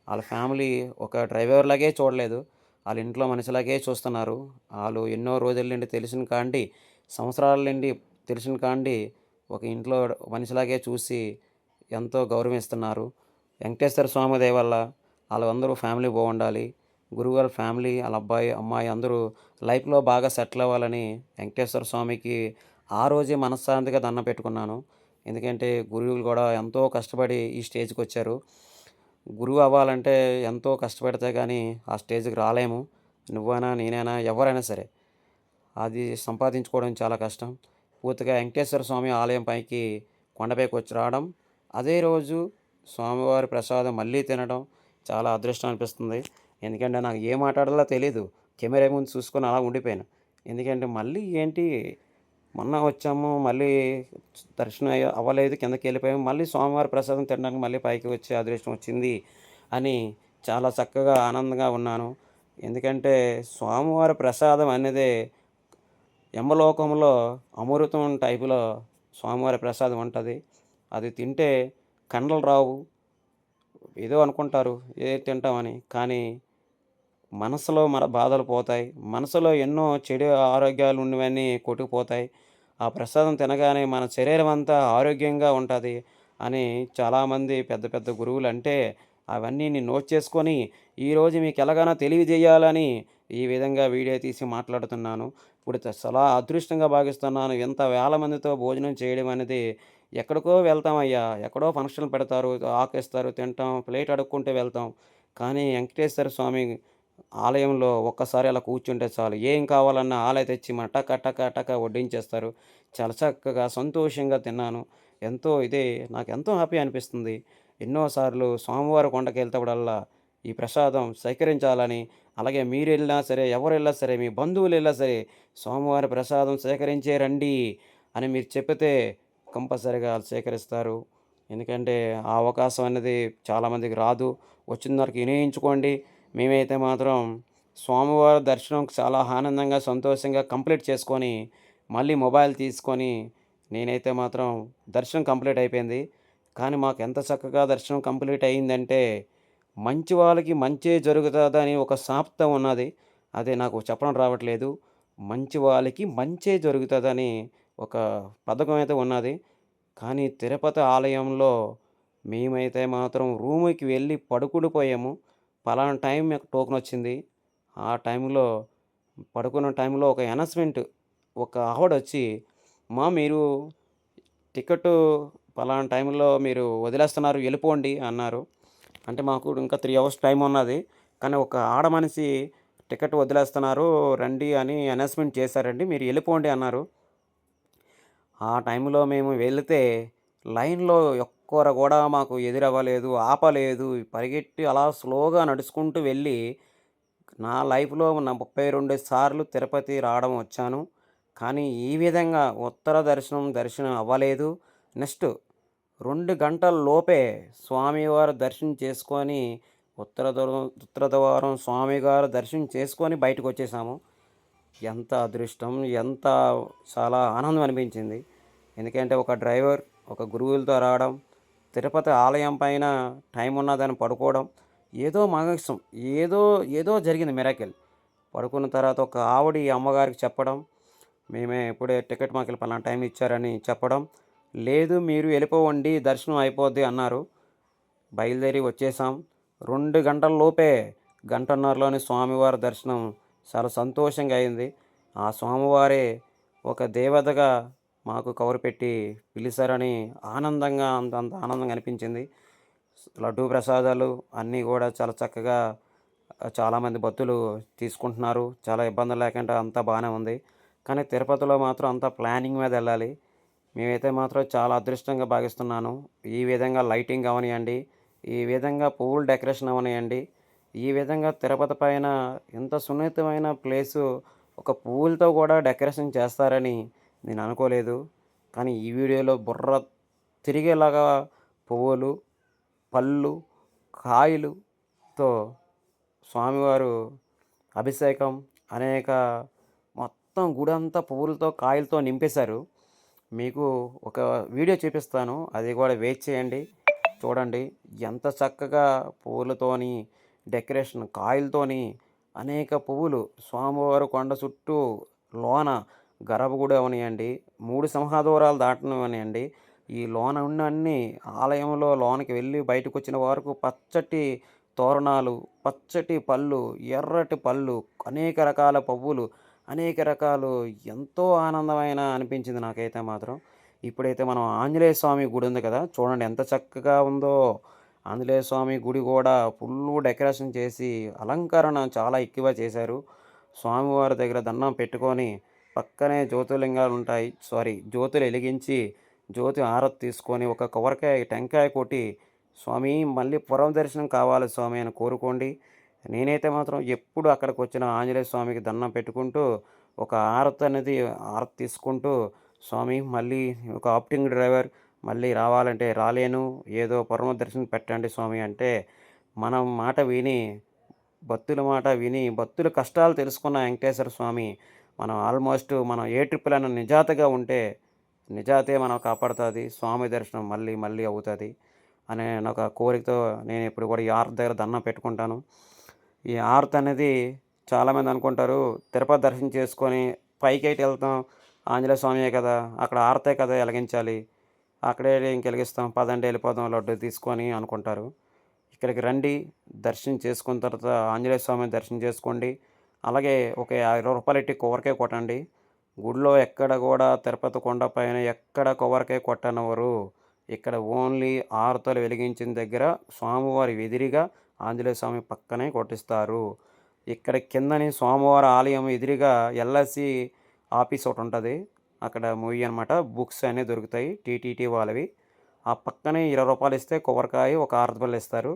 ఆళ్ళ ఫ్యామిలీ ఒక డ్రైవర్‌లాగే చూడలేదు. ఆళ్ళ ఇంట్లో మనిషిలాగే చూస్తున్నారు. ఆళ్ళు ఎన్నో రోజుల నుండి తెలిసిన కాండి, సంవత్సరాల నుండి తెలిసిన కాండి ఒక ఇంట్లో మనిషిలాగే చూసి ఎంతో గౌరవిస్తున్నారు. వెంకటేశ్వర స్వామి దయ వల్ల ఆళ్ళందరూ ఫ్యామిలీ బాగుండాలి. గురువుగారి ఫ్యామిలీ, ఆళ్ళ అబ్బాయి, అమ్మాయి అందరూ లైఫ్‌లో బాగా సెటిల్ అవ్వాలని వెంకటేశ్వర స్వామికి ఆ రోజే మనశ్శాంతిగా దండం పెట్టుకున్నాను. ఎందుకంటే గురువులు గూడా ఎంతో కష్టపడి ఈ స్టేజ్‌కొచ్చారు. గురువు అవ్వాలంటే ఎంతో కష్టపడితే గానీ ఆ స్టేజ్‌కి రాలేము. నువ్వైనా, నేనైనా, ఎవరైనా సరే. అది సంపాదించుకోవడం చాలా కష్టం. పూర్తిగా వెంకటేశ్వర స్వామి ఆలయం పైకి కొండపైకొచ్చి రావడం, అదే రోజు స్వామివారి ప్రసాదం మళ్ళీ తినడం చాలా అదృష్టం అనిపిస్తుంది. ఎందుకంటే నాకు ఏం మాట్లాడాలో తెలీదు. కెమెరా ముందు చూసుకొని అలా ఉండిపోయాను. ఎందుకంటే మళ్ళీ ఏంటి మొన్న వచ్చాము, మళ్ళీ దర్శనం అవ్వలేదు, కిందకెళ్ళిపోయాము. మళ్ళీ స్వామివారి ప్రసాదం తినడానికి మళ్ళీ పైకి వచ్చే అదృష్టం వచ్చింది అని చాలా చక్కగా ఆనందంగా ఉన్నాను. ఎందుకంటే స్వామివారి ప్రసాదం అనేదే యమలోకంలో అమృతం టైపులో స్వామివారి ప్రసాదం ఉంటది. అది తింటే కండలు రావు. ఏదో అనుకుంటారు తింటామని. కానీ మనసులో మన బాధలు పోతాయి. మనసులో ఎన్నో చెడు ఆరోగ్యాలు ఉన్నవన్నీ కొట్టుకుపోతాయి. ఆ ప్రసాదం తినగానే మన శరీరం అంతా ఆరోగ్యంగా ఉంటది అని చాలామంది పెద్ద పెద్ద గురువులంటే అవన్నీ నేను నోట్ చేసుకొని ఈరోజు మీకు ఎలాగైనా తెలియజేయాలని ఈ విధంగా వీడియో తీసి మాట్లాడుతున్నాను. ఇప్పుడు చాలా అదృష్టంగా భావిస్తున్నాను. ఇంత వేల మందితో భోజనం చేయడం అనేది ఎక్కడికో వెళ్తామయ్యా. ఎక్కడో ఫంక్షన్‌లు పెడతారు, ఆకేస్తారు, తింటాం, ప్లేట్ అడుక్కుంటే వెళ్తాం. కానీ వెంకటేశ్వర స్వామి ఆలయంలో ఒక్కసారి అలా కూర్చుంటే చాలు. ఏం కావాలన్నా ఆలే తెచ్చి మన టక టక టక వడ్డించేస్తారు. చాలా చక్కగా సంతోషంగా తిన్నాను. ఎంతో నాకెంతో హ్యాపీ అనిపిస్తుంది. ఎన్నో సార్లు స్వామివారి కొండకెళ్తేప్పుడల్లా ఈ ప్రసాదం సేకరించాలని, అలాగే మీరెళ్ళినా సరే, ఎవరెళ్ళినా సరే, మీ బంధువులెళ్ళినా సరే, స్వామివారి ప్రసాదం సేకరించే రండి అని మీరు చెప్పితే కంపల్సరీగా ఆళ్ళు సేకరిస్తారు. ఎందుకంటే ఆ అవకాశం అనేది చాలామందికి రాదు. వచ్చిన దానికి వినియోగించుకోండి. మేమైతే మాత్రం స్వామివారి దర్శనం చాలా ఆనందంగా, సంతోషంగా కంప్లీట్ చేసుకొని, మళ్ళీ మొబైల్ తీసుకొని నేనైతే మాత్రం దర్శనం కంప్లీట్ అయిపోయింది. కానీ మాకెంత చక్కగా దర్శనం కంప్లీట్ అయిందంటే, మంచి వాళ్ళకి మంచే జరుగుతదని ఒక సామెత ఉన్నది. అది నాకు చెప్పడం రావట్లేదు. మంచి వాళ్ళకి మంచే జరుగుతదని ఒక పథకం అయితే ఉన్నది. కానీ తిరుపతి ఆలయంలో మేమైతే మాత్రం రూముకి వెళ్ళి పడుకుండిపోయాము. పలానా టైం మాకు టోకెనొచ్చింది. ఆ టైంలో పడుకున్న టైంలో ఒక అనౌన్స్‌మెంట్ ఒక ఆవిడొచ్చి, "అమ్మా మీరు టికెట్టు పలానా టైంలో మీరు వదిలేస్తున్నారు ఎళ్ళిపోండి" అన్నారు. అంటే మాకు ఇంకా 3 అవర్స్ టైం ఉన్నది. కానీ ఒక ఆడ మనిషి టికెట్ వదిలేస్తున్నారు రండి అని అనౌన్స్‌మెంట్ చేశారండి. మీరు ఎళ్ళిపోండి అన్నారు. ఆ టైంలో మేము వెళితే లైన్‌లో ఒక్కరు గూడా మాకు ఎదురవ్వలేదు, ఆపలేదు. పరిగెట్టి అలా స్లోగా నడుచుకుంటూ వెళ్ళి నా లైఫ్‌లో నా 32 సార్లు తిరుపతి రావడం వచ్చాను. కానీ ఈ విధంగా ఉత్తర దర్శనం అవ్వలేదు. నెక్స్ట్ 2 గంటల లోపే స్వామివారి దర్శనం చేసుకొని ఉత్తర ద్వారం స్వామివారి దర్శనం చేసుకొని బయటకొచ్చేసాము. ఎంత అదృష్టం! ఎంత చాలా ఆనందం అనిపించింది. ఎందుకంటే ఒక డ్రైవర్, ఒక గురువులతో రావడం, తిరుపతి ఆలయం పైన టైం ఉన్నదని పడుకోవడం, ఏదో మాగసం ఏదో ఏదో జరిగింది మిరాకిల్. పడుకున్న తర్వాత ఒక ఆవిడ ఈ అమ్మగారికి చెప్పడం, ఇప్పుడే టికెట్ మాకు పలానా టైం ఇచ్చారని చెప్పడం, లేదు మీరు వెళ్ళిపోవండి దర్శనం అయిపోద్ది అన్నారు. బయలుదేరి వచ్చేసాం. 2 గంటల లోపే గంటన్నరలోనే స్వామివారి దర్శనం చాలా సంతోషంగా అయింది. ఆ స్వామివారే ఒక దేవతగా మాకు కబురు పెట్టి పిలిచారని ఆనందంగా అంత అంత ఆనందంగా అనిపించింది. లడ్డూ ప్రసాదాలు అన్నీ గూడా చాలా చక్కగా చాలామంది భక్తులు తీసుకుంటున్నారు. చాలా ఇబ్బంది లేకుండా అంతా బానే ఉంది. కానీ తిరుపతిలో మాత్రం అంతా ప్లానింగ్ మీద ఎళ్ళాలి. మేమైతే మాత్రం చాలా అదృష్టంగా భావిస్తున్నాను. ఈ విధంగా లైటింగ్ అవ్వనియండి, ఈ విధంగా పువ్వుల డెకరేషన్ అవ్వనియండి, ఈ విధంగా తిరుపతి పైన ఇంత సున్నితమైన ప్లేసు ఒక పువ్వులతో కూడా డెకరేషన్ చేస్తారని నేను అనుకోలేదు. కానీ ఈ వీడియోలో బుర్ర తిరిగేలాగా పువ్వులు, పళ్ళు, కాయలుతో స్వామివారు అభిషేకం అనేక మొత్తం గుడంతా పువ్వులతో, కాయలతో నింపేశారు. మీకు ఒక వీడియో చూపిస్తాను. అది కూడా వెయిట్ చేయండి. చూడండి. ఎంత చక్కగా పువ్వులతోని, డెకరేషన్ కాయలతోని అనేక పువ్వులు స్వామివారి కొండ చుట్టూ లోన గర్భగుడి అవనియండి, 3 సింహద్వారాలు దాటనివ్వనియండి, ఈ లోన ఉన్న అన్ని ఆలయంలో లోనకి వెళ్ళి బయటకొచ్చిన వరకు పచ్చటి తోరణాలు, పచ్చటి పళ్ళు, ఎర్రటి పళ్ళు, అనేక రకాల పువ్వులు, అనేక రకాలు ఎంతో ఆనందమైన అనిపించింది నాకైతే మాత్రం. ఇప్పుడైతే మనం ఆంజనేయ స్వామి గుడి ఉంది కదా! చూడండి ఎంత చక్కగా ఉందో. ఆంజనేయ స్వామి గుడి గూడా ఫుల్లు డెకరేషన్ చేసి, అలంకరణ చాలా ఎక్కువ చేశారు. స్వామివారి దగ్గర దండం పెట్టుకొని, పక్కనే జ్యోతిర్లింగాలుంటాయి. జ్యోతులు ఎలిగించి, జ్యోతి హారతి తీసుకొని, ఒక కొబ్బరికాయ, టెంకాయ కొట్టి, "స్వామి మళ్ళీ పునర్దర్శనం కావాలి స్వామి" అని కోరుకోండి. నేనైతే మాత్రం ఎప్పుడు అక్కడికొచ్చిన ఆంజనేయ స్వామికి దండం పెట్టుకుంటూ, ఒక హారతి తీసుకుంటూ, "స్వామి మళ్ళీ ఒక ఆప్టింగ్ డ్రైవర్ మళ్ళీ రావాలంటే రాలేను. ఏదో పునర్దర్శనం పెట్టండి స్వామి" అంటే, మనం మాట విని, భక్తుల మాట విని, భక్తుల కష్టాలు తెలుసుకున్న వెంకటేశ్వర స్వామి, మనం ఏ ట్రిప్‌లైనా నిజాతుగా ఉంటే, నిజాతే మనల్ని కాపాడుతది. స్వామి దర్శనం మళ్ళీ మళ్ళీ అవుతది అనే ఒక కోరికతో నేనెప్పుడు కూడా ఈ హారతి దగ్గర దండం పెట్టుకుంటాను. ఈ హారతి అనేది చాలామంది అనుకుంటారు, తిరుపతి దర్శనం చేసుకొని పైకెటు వెళ్తాం, ఆంజనేయ స్వామియే కదా! అక్కడ హారతే కదా ఎలిగించాలి. అక్కడే ఇంకెలిగిస్తాం, పదండి ఎళ్ళిపోదాం లడ్డూ తీసుకొని అనుకుంటారు. ఇక్కడికి రండి, దర్శనం చేసుకున్న తర్వాత ఆంజనేయ స్వామిని దర్శనం చేసుకోండి. అలాగే ఒక రూ. 50 ఎట్టి కొబ్బరికాయ కొట్టండి. గుడిలో ఎక్కడ గూడా తిరుపతి కొండ పైన ఎక్కడ కొబ్బరికాయ కొట్టనివ్వరు. ఇక్కడ ఓన్లీ హారతులు వెలిగించిన దగ్గర స్వామివారి ఎదురుగా ఆంజనేయ స్వామి పక్కనే కొట్టిస్తారు. ఇక్కడ కిందనే స్వామివారి ఆలయం ఎదురుగా ఎల్ఐసి ఆఫీస్ ఒకటుంటది. అక్కడ అనమాట. బుక్స్ అన్నీ దొరుకుతాయి. టీటీటీ వాళ్ళవి. ఆ పక్కనే రూ. 20 ఇస్తే కొబ్బరికాయ, ఒక హారతి బిళ్ళ ఇస్తారు.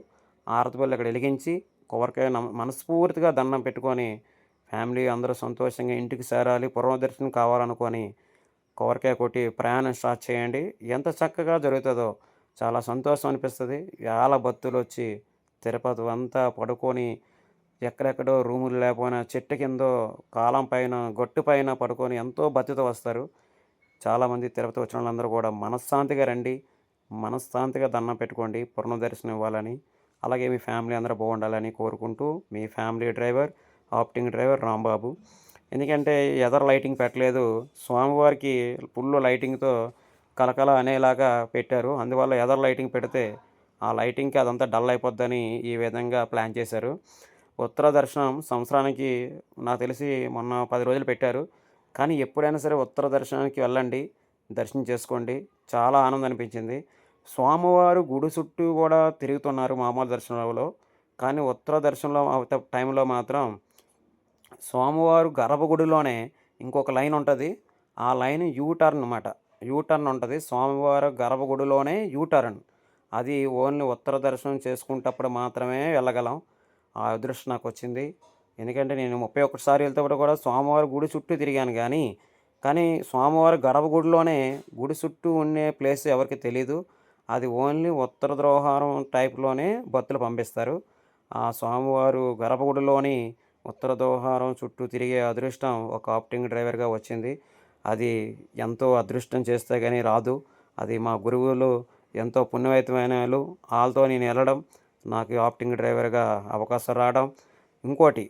హారతి బిళ్ళ ఇక్కడ ఎలిగించి, కొబ్బరికాయ మనస్ఫూర్తిగా దండం పెట్టుకొని, ఫ్యామిలీ అందరూ సంతోషంగా ఇంటికి చేరాలి, పునర్దర్శనం కావాలనుకోని, కొబ్బరికాయ కొట్టి ప్రయాణం స్టార్ట్ చేయండి. ఎంత చక్కగా జరుగుతదో, చాలా సంతోషం అనిపిస్తది. వేల భక్తులొచ్చి తిరుపతి అంతా పడుకొని, ఎక్కడెక్కడో రూములు లేకపోయినా చెట్టు కిందో, కాలం పైన, గట్టు పైన పడుకొని ఎంతో భక్తితో వస్తారు. చాలామంది తిరుపతి వచ్చిన వాళ్ళందరూ కూడా మనశ్శాంతిగా రండి. మనశ్శాంతిగా దండం పెట్టుకోండి పునర్దర్శనం ఇవ్వాలని. అలాగే మీ ఫ్యామిలీ అందరూ బాగుండాలని కోరుకుంటూ, మీ family driver, acting driver Rambabu. ఎందుకంటే ఎదర లైటింగ్ పెట్టలేదు. స్వామివారికి ఫుల్లు లైటింగ్‌తో కలకల అనేలాగా పెట్టారు. అందువల్ల ఎదర లైటింగ్ పెడితే ఆ లైటింగ్‌కి అదంతా డల్ అయిపోద్దని ఈ విధంగా ప్లాన్ చేశారు. ఉత్తర దర్శనం సంవత్సరానికి నాకు తెలిసి మొన్న 10 రోజులు పెట్టారు. కానీ ఎప్పుడైనా సరే ఉత్తర దర్శనానికి వెళ్ళండి. దర్శనం చేసుకోండి. చాలా ఆనందం అనిపించింది. స్వామివారు గుడి చుట్టూ గూడా తిరుగుతున్నారు మామూలు దర్శనంలో. కానీ ఉత్తర దర్శనంలో టైంలో మాత్రం స్వామివారు గర్భగుడిలోనే ఇంకొక లైన్ ఉంటది. ఆ లైన్ యూ టర్న్ మాట. యూ టర్న్ ఉంటది. స్వామివారి గర్భగుడిలోనే యూ టర్న్. అది ఓన్లీ ఉత్తర దర్శనం చేసుకునేటప్పుడు మాత్రమే వెళ్ళగలం. ఆ అదృష్టం నాకొచ్చింది. ఎందుకంటే నేను 31 సారి వెళ్తేప్పుడు కూడా స్వామివారి గుడి చుట్టూ తిరిగాను కానీ స్వామివారి గర్భగుడిలోనే గుడి చుట్టూ ఉండే ప్లేస్ ఎవరికీ తెలీదు. అది ఓన్లీ ఉత్తర ద్రోహారం టైప్‌లోనే భక్తులు పంపిస్తారు. ఆ స్వామివారు గర్భగుడిలోని ఉత్తర దోహారం చుట్టూ తిరిగే అదృష్టం ఒక ఆప్టింగ్ డ్రైవర్‌గా వచ్చింది. అది ఎంతో అదృష్టం చేస్తే గాని రాదు. అది మా గురువులు ఎంతో పుణ్యవంతమైనోళ్ళు. ఆళ్ళతో నేను ఎళ్ళడం, నాకు ఆప్టింగ్ డ్రైవర్‌గా అవకాశం రావడం. ఇంకోటి,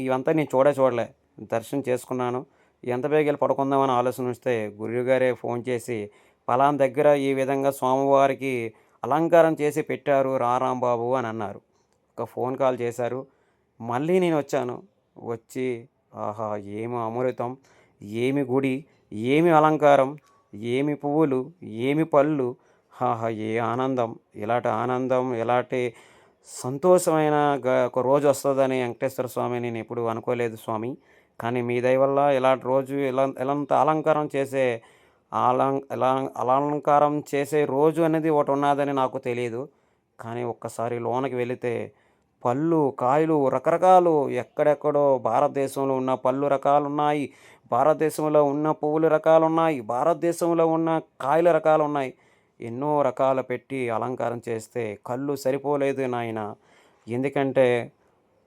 ఇవంతా నేను చూడలే. దర్శనం చేసుకున్నాను. ఎంత బేగెళ్ళి పడుకుందామని ఆలోచన వస్తే గురువుగారే ఫోన్ చేసి, "పలానా దగ్గర ఈ విధంగా స్వామివారికి అలంకారం చేసి పెట్టారు రా రాంబాబు" అని అన్నారు. ఒక ఫోన్ కాల్ చేశారు. మళ్ళీ నేనొచ్చాను. వచ్చి ఆహా! ఏమి అమృతం, ఏమి గుడి, ఏమి అలంకారం, ఏమి పువ్వులు, ఏమి పళ్ళు, ఆహా! ఏ ఆనందం. ఇలాంటి ఆనందం, ఇలాంటి సంతోషమైన ఒక రోజొస్తదని వెంకటేశ్వర స్వామి నేనెప్పుడు అనుకోలేదు స్వామి. కానీ మీ దయ వల్ల ఇలాంటి రోజు ఇలాంత అలంకారం చేసే అలంకారం చేసే రోజు అనేది ఒకటున్నాదని నాకు తెలీదు. కానీ ఒక్కసారి లోనకి వెళితే పళ్ళు, కాయలు రకరకాలు ఎక్కడెక్కడో భారతదేశంలో ఉన్న పళ్ళు రకాలున్నాయి. భారతదేశంలో ఉన్న పువ్వుల రకాలున్నాయి. భారతదేశంలో ఉన్న కాయల రకాలున్నాయి. ఎన్నో రకాలు పెట్టి అలంకారం చేస్తే కళ్ళు సరిపోలేదు నాయనా. ఎందుకంటే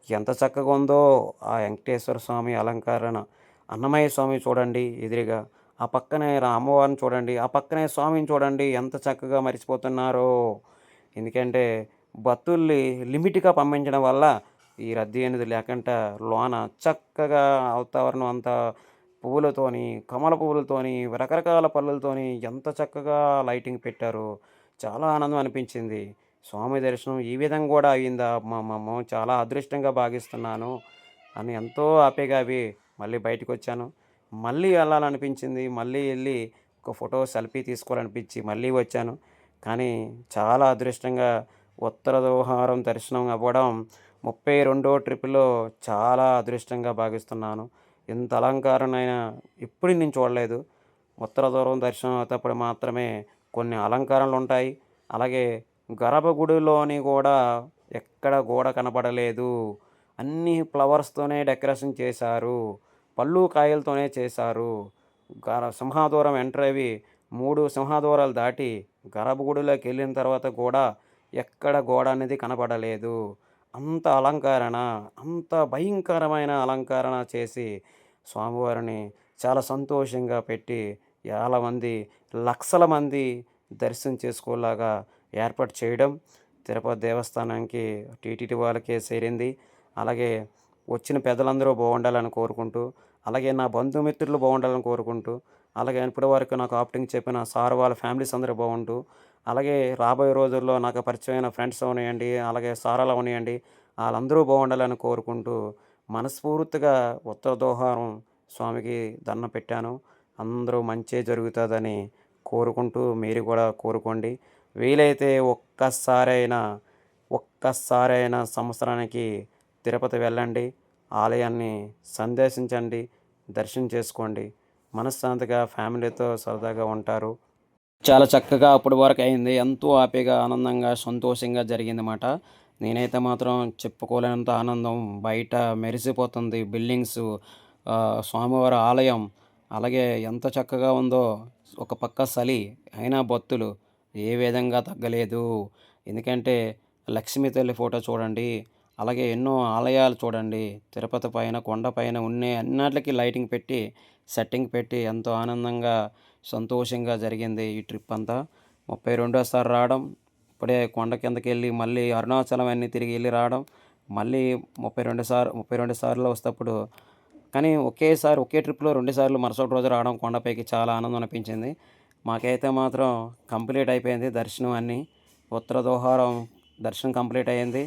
ఎంత చక్కగుందో ఆ వెంకటేశ్వర స్వామి అలంకరణ. అన్నమయ్య స్వామి చూడండి ఎదురుగా. ఆ పక్కనే అమ్మవారిని చూడండి. ఆ పక్కనే స్వామిని చూడండి ఎంత చక్కగా మరిచిపోతున్నారో. ఎందుకంటే భక్తుల్ని లిమిట్‌గా పంపించడం వల్ల ఈ రద్దీ అనేది లేకుండా లోన చక్కగా వాతావరణం అంతా పువ్వులతోని, కమల పువ్వులతోని, రకరకాల పళ్ళులతోని ఎంత చక్కగా లైటింగ్ పెట్టారో చాలా ఆనందం అనిపించింది. స్వామి దర్శనం ఈ విధంగా కూడా అయిందా అమ్మమ్మమ్మో! చాలా అదృష్టంగా భావిస్తున్నాను అని ఎంతో హ్యాపీగా మళ్ళీ బయటికొచ్చాను. మళ్ళీ వెళ్ళాలనిపించింది. మళ్ళీ ఎళ్లి ఒక ఫోటో, సెల్ఫీ తీసుకోవాలనిపించి మళ్ళీ వచ్చాను. కానీ చాలా అదృష్టంగా ఉత్తర ద్వారం దర్శనం అవ్వడం 32 ట్రిప్‌లో చాలా అదృష్టంగా భావిస్తున్నాను. ఇంత అలంకారణైన ఎప్పుడు నేను చూడలేదు. ఉత్తర ద్వారం దర్శనం అవుతప్పుడు మాత్రమే కొన్ని అలంకరణలుంటాయి. అలాగే గర్భగుడిలోని గూడా ఎక్కడ గోడ కనపడలేదు. అన్నీ ఫ్లవర్స్‌తోనే డెకరేషన్ చేశారు. పళ్ళు, కాయలతోనే చేశారు. సింహద్వారం ఎంటర్ అయ్యి 3 సింహద్వారాలు దాటి గర్భగుడిలోకెళ్ళిన తర్వాత కూడా ఎక్కడ గోడ అనేది కనపడలేదు. అంత అలంకరణ, అంత భయంకరమైన అలంకరణ చేసి స్వామివారిని చాలా సంతోషంగా పెట్టి వేల మంది, లక్షల మంది దర్శనం చేసుకోలాగా ఏర్పాటు చేయడం తిరుపతి దేవస్థానానికి టీటీడీ వాళ్ళకే సేరింది. అలాగే వచ్చిన పెద్దలందరూ బాగుండాలని కోరుకుంటూ, అలాగే నా బంధుమిత్రులు బాగుండాలని కోరుకుంటూ, అలాగే ఇప్పటి వరకు నాకు ఆప్టింగ్ చెప్పిన సార్ వాళ్ళ ఫ్యామిలీస్ అందరూ బాగుంటూ, అలాగే రాబోయే రోజుల్లో నాకు పరిచయమైన ఫ్రెండ్స్ అవనియండి, అలాగే సారాలు అవనియండి, ఆళ్ళందరూ బాగుండాలని కోరుకుంటూ, మనస్ఫూర్తిగా ఉత్తర ద్వారం స్వామికి దండం పెట్టాను. అందరూ మంచే జరుగుతదని కోరుకుంటూ మీరు కూడా కోరుకోండి. వీలైతే ఒక్కసారైనా సంవత్సరానికి తిరుపతి వెళ్ళండి. ఆలయాన్ని సందర్శించండి. దర్శనం చేసుకోండి. మనశ్శాంతిగా ఫ్యామిలీతో సరదాగా ఉంటారు. చాలా చక్కగా అప్పటి వరకు అయింది. ఎంతో హ్యాపీగా, ఆనందంగా, సంతోషంగా జరిగిందన్నమాట. నేనైతే మాత్రం చెప్పుకోలేనంత ఆనందం. బయట మెరిసిపోతుంది బిల్డింగ్సు, స్వామివారి ఆలయం. అలాగే ఎంత చక్కగా ఉందో. ఒక పక్క చలి, అయినా భక్తులు ఏ విధంగా తగ్గలేదు. ఎందుకంటే లక్ష్మీ తల్లి ఫోటో చూడండి. అలాగే ఎన్నో ఆలయాలు చూడండి. తిరుపతి పైన, కొండ పైన ఉన్నే అన్నిట్లకి లైటింగ్ పెట్టి, సెట్టింగ్ పెట్టి ఎంతో ఆనందంగా, సంతోషంగా జరిగింది ఈ ట్రిప్ అంతా. 32సారి రావడం, ఇప్పుడే కొండ కిందకెళ్ళి మళ్ళీ అరుణాచలం అన్నీ తిరిగి ఎళ్లి రావడం, మళ్ళీ 32 సార్లు వస్తప్పుడు కానీ ఒకేసారి ఒకే ట్రిప్‌లో 2 సార్లు మరుసటి రోజు రావడం కొండపైకి చాలా ఆనందం అనిపించింది. మాకైతే మాత్రం కంప్లీట్ అయిపోయింది దర్శనం అన్నీ. ఉత్తర ద్వారం దర్శనం కంప్లీట్ అయింది.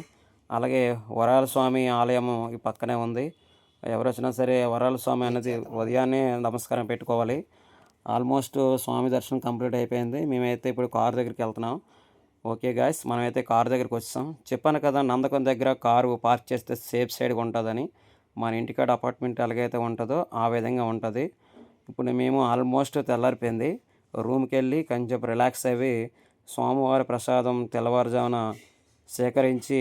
అలాగే వరాల స్వామి ఆలయము ఈ పక్కనే ఉంది. ఎవరొచ్చినా సరే వరాల స్వామి అనేది ఉదయాన్నే నమస్కారం పెట్టుకోవాలి. ఆల్మోస్ట్ స్వామి దర్శనం కంప్లీట్ అయిపోయింది. మేమైతే ఇప్పుడు కారు దగ్గరికెళ్తున్నాం. ఓకే గాయ్స్, మనమైతే కారు దగ్గరికొచ్చేసాం. చెప్పాను కదా నందకం దగ్గర కారు పార్క్ చేస్తే సేఫ్ సైడ్‌గా ఉంటదని. మన ఇంటికాడ అపార్ట్మెంట్ ఎలాగైతే ఉంటదో ఆ విధంగా ఉంటది. ఇప్పుడు మేము ఆల్మోస్ట్ తెల్లారిపోయింది. రూమ్‌కెళ్ళి కొంచెం రిలాక్స్ అయ్యి స్వామివారి ప్రసాదం తెల్లవారుజామున సేకరించి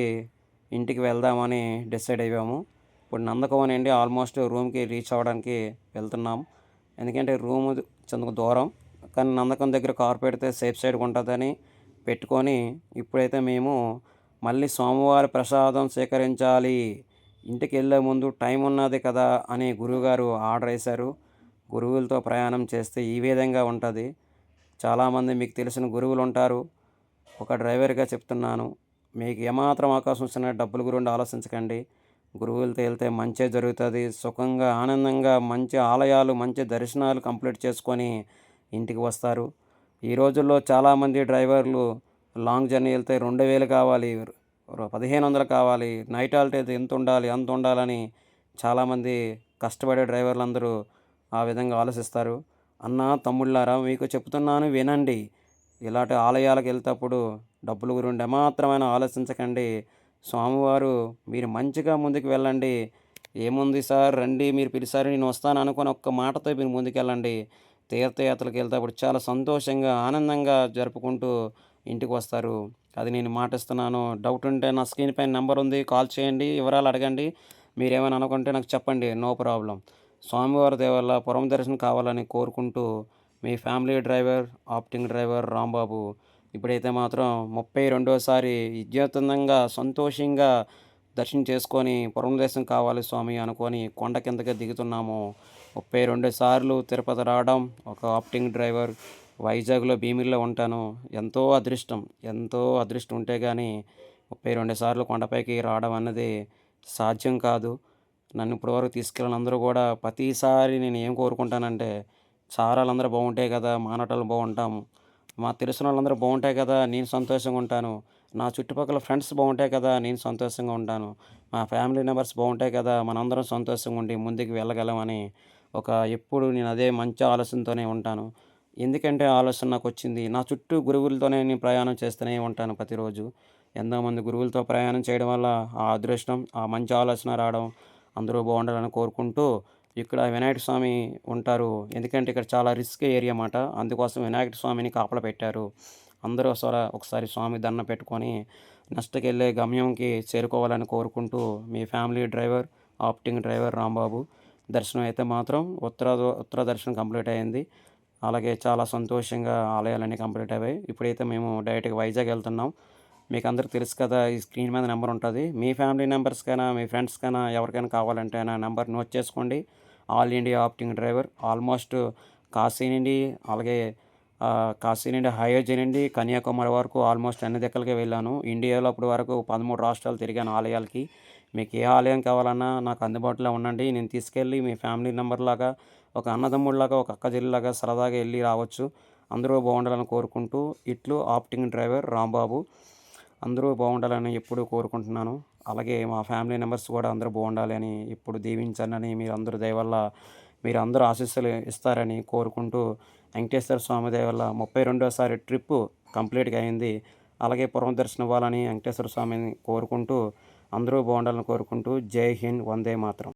ఇంటికి వెళ్దామని డిసైడ్ అయ్యాము. ఇప్పుడు నందకం నుండి ఆల్మోస్ట్ రూమ్‌కి రీచ్ అవ్వడానికి వెళ్తున్నాం. ఎందుకంటే రూము కొంచెం దూరం. కానీ నందకం దగ్గర కారు పెడితే సేఫ్ సైడ్‌గా ఉంటదని పెట్టుకొని ఇప్పుడైతే మేము మళ్ళీ స్వామివారి ప్రసాదం స్వీకరించాలి. ఇంటికెళ్ళే ముందు టైం ఉన్నది కదా అని గురువుగారు ఆర్డర్ ఏశారు. గురువులతో ప్రయాణం చేస్తే ఈ విధంగా ఉంటది. చాలామంది మీకు తెలిసిన గురువులుంటారు. ఒక డ్రైవర్‌గా చెప్తున్నాను. మీకు ఏమాత్రం అవకాశం వచ్చినా డబ్బుల గురించి ఆలోచించకండి. గురువులతో ఎళ్తే మంచే జరుగుతది. సుఖంగా, ఆనందంగా మంచి ఆలయాలు, మంచి దర్శనాలు కంప్లీట్ చేసుకొని ఇంటికి వస్తారు. ఈ రోజుల్లో చాలామంది డ్రైవర్లు లాంగ్ జర్నీ ఎళ్తే 2000 కావాలి, 1500 కావాలి, నైట్ హాల్ట్ అయితే ఇంతుండాలి, అంతుండాలని చాలామంది కష్టపడే డ్రైవర్లందరూ ఆ విధంగా ఆలోచిస్తారు. అన్నా, తమ్ముళ్ళారా మీకు చెప్తున్నాను వినండి. ఇలాంటి ఆలయాలకెళ్తప్పుడు డబ్బుల గురించి ఏమాత్రమైనా ఆలోచించకండి. స్వామివారు మీరు మంచిగా ముందుకు వెళ్ళండి. ఏముంది సార్ రండి మీరు పిలిసారు నేను వస్తాను అనుకోని ఒక్క మాటతో మీరు ముందుకెళ్ళండి. తీర్థయాత్రలకెళ్తేప్పుడు చాలా సంతోషంగా, ఆనందంగా జరుపుకుంటూ ఇంటికి వస్తారు. అది నేను మాటిస్తున్నాను. డౌట్ ఉంటే నా స్క్రీన్ పైన నంబర్ ఉంది. కాల్ చేయండి. వివరాలు అడగండి. మీరేమైనా అనుకుంటే నాకు చెప్పండి. No problem. స్వామివారి దయ వల్ల పురం దర్శనం కావాలని కోరుకుంటూ మీ family driver, acting driver Rambabu. ఇప్పుడైతే మాత్రం 32సారి విజయవంతంగా, సంతోషంగా దర్శనం చేసుకొని పురం దర్శనం కావాలి స్వామి అనుకోని కొండ కిందకి దిగుతున్నాము. 32 సార్లు తిరుపతి రావడం, ఒక ఆప్టింగ్ డ్రైవర్. వైజాగ్‌లో భీమిలిలో ఉంటాను. ఎంతో అదృష్టం ఉంటే గాని 32 సార్లు కొండపైకి రావడం అన్నది సాధ్యం కాదు. నన్ను ఇప్పటివరకు తీసుకెళ్ళిన అందరూ కూడా ప్రతిసారి నేను ఏం కోరుకుంటానంటే, సారాళ్ళందరూ బాగుంటే కదా! మానోటోళ్ళం బాగుంటాము. మాకు తెలిసినోళ్ళందరూ బాగుంటే కదా! నేను సంతోషంగా ఉంటాను. నా చుట్టుపక్కల ఫ్రెండ్స్ బాగుంటే కదా నేను సంతోషంగా ఉంటాను. మా ఫ్యామిలీ మెంబర్స్ బాగుంటే కదా మనందరం సంతోషంగా ఉండి ముందుకు వెళ్ళగలమని ఎప్పుడు నేను అదే మంచి ఆలోచనతోనే ఉంటాను. ఎందుకంటే ఆ ఆలోచన నాకొచ్చింది. నా చుట్టూ గురువులతోనే నేను ప్రయాణం చేస్తూనే ఉంటాను ప్రతిరోజు. ఎంతోమంది గురువులతో ప్రయాణం చేయడం వల్ల ఆ అదృష్టం, ఆ మంచి ఆలోచన రావడం, అందరూ బాగుండాలని కోరుకుంటూ ఇక్కడ వినాయక స్వామి ఉంటారు. ఎందుకంటే ఇక్కడ చాలా రిస్క్ ఏరియా మాట. అందుకోసం వినాయక స్వామిని కాపలా పెట్టారు. అందరూ ఒకసారి స్వామి దండం పెట్టుకొని నెక్స్ట్‌కెళ్ళే గమ్యంకి చేరుకోవాలని కోరుకుంటూ మీ family driver, acting driver Rambabu. దర్శనం అయితే మాత్రం ఉత్తర దర్శనం కంప్లీట్ అయింది. అలాగే చాలా సంతోషంగా ఆలయాలన్నీ కంప్లీట్ అయ్యాయి. ఇప్పుడైతే మేము డైరెక్ట్‌గా వైజాగ్ ఎళ్తున్నాం. మీకందరికి తెలుసు కదా! ఈ స్క్రీన్ మీద నంబర్ ఉంటది. మీ ఫ్యామిలీ మెంబర్స్‌కైనా, మీ ఫ్రెండ్స్‌కైనా ఎవరికైనా కావాలంటే నా నంబర్ నోట్ చేసుకోండి. All India opting driver. Almost Kashi నుండి అలాగే కాశీ నుండి అయోధ్య నుండి కన్యాకుమారి వరకు ఆల్మోస్ట్ అన్ని దిక్కులకి వెళ్ళాను. ఇండియాలో అప్పటి వరకు 13 రాష్ట్రాలు తిరిగాను ఆలయాలకి. మీకు ఏ ఆలయం కావాలన్నా నాకు అందుబాటులో ఉండండి. నేను తీసుకెళ్ళి మీ ఫ్యామిలీ మెంబర్‌లాగా, ఒక అన్నదమ్ముడిలాగా, ఒక అక్క చెల్లిలాగా సరదాగా ఎళ్లి రావచ్చు. అందరూ బాగుండాలని కోరుకుంటూ ఇట్లు ఆప్టింగ్ డ్రైవర్ రాంబాబు. అందరూ బాగుండాలని ఎప్పుడూ కోరుకుంటున్నాను. అలాగే మా ఫ్యామిలీ మెంబర్స్ కూడా అందరూ బాగుండాలి అని ఎప్పుడు దీవించండని మీరందరూ దయ వల్ల మీరందరూ ఆశీస్సులు ఇస్తారని కోరుకుంటూ వెంకటేశ్వర స్వామి దయ వల్ల 32వ ట్రిప్పు కంప్లీట్‌గా అయింది. అలాగే పునర్దర్శనం ఇవ్వాలని వెంకటేశ్వర స్వామిని కోరుకుంటూ అందరూ బాగుండాలని కోరుకుంటూ జై హింద్, వందే మాతరం.